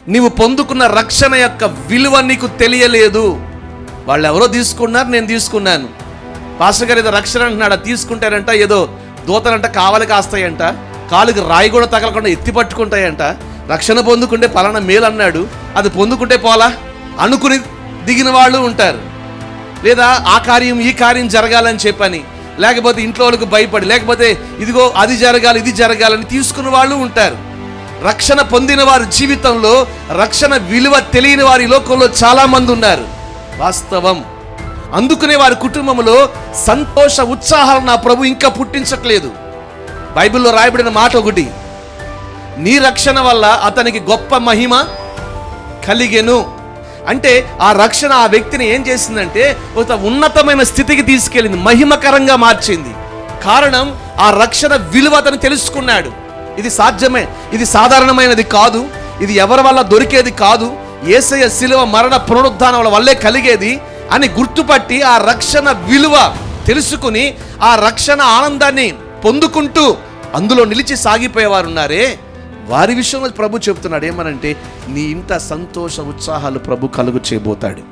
నీవు పొందుకున్న రక్షణ యొక్క విలువ నీకు తెలియలేదు. వాళ్ళు ఎవరో తీసుకున్నారు, నేను తీసుకున్నాను. పాస్టర్ గారు ఏదో రక్షణ అంటున్నాడు, తీసుకుంటారంట, ఏదో దూతలంట కావాలి కాస్తాయంట, కాలుకి రాయి కూడా తగలకుండా ఎత్తి పట్టుకుంటాయంట, రక్షణ పొందుకుంటే పలానా మేలు అన్నాడు, అది పొందుకుంటే పోలా అనుకుని దిగిన వాళ్ళు ఉంటారు. లేదా ఆ కార్యం ఈ కార్యం జరగాలని చెప్పని, లేకపోతే ఇంట్లో వాళ్ళకు భయపడి, లేకపోతే ఇదిగో అది జరగాలి ఇది జరగాలని తీసుకున్న వాళ్ళు ఉంటారు. రక్షణ పొందిన వారి జీవితంలో రక్షణ విలువ తెలియని వారి లోకంలో చాలా మంది ఉన్నారు, వాస్తవం. అందుకనే వారి కుటుంబంలో సంతోష ఉత్సాహాలు నా ప్రభు ఇంకా పుట్టించట్లేదు. బైబిల్లో రాయబడిన మాట ఒకటి, నీ రక్షణ వల్ల అతనికి గొప్ప మహిమ కలిగెను. అంటే ఆ రక్షణ ఆ వ్యక్తిని ఏం చేసిందంటే ఒక ఉన్నతమైన స్థితికి తీసుకెళ్ళింది, మహిమకరంగా మార్చింది. కారణం ఆ రక్షణ విలువ అతను తెలుసుకున్నాడు. ఇది సాధ్యమే, ఇది సాధారణమైనది కాదు, ఇది ఎవరి వల్ల దొరికేది కాదు, యేసయ్య శిలువ మరణ పునరుద్ధానం వల్లే కలిగేది అని గుర్తుపట్టి ఆ రక్షణ విలువ తెలుసుకుని ఆ రక్షణ ఆనందాన్ని పొందుకుంటూ అందులో నిలిచి సాగిపోయేవారు ఉన్నారే, వారి విషయంలో ప్రభు చెప్తున్నాడు ఏమనంటే, నీ ఇంట సంతోష ఉత్సాహాలు ప్రభు కలుగు చేయబోతాడు.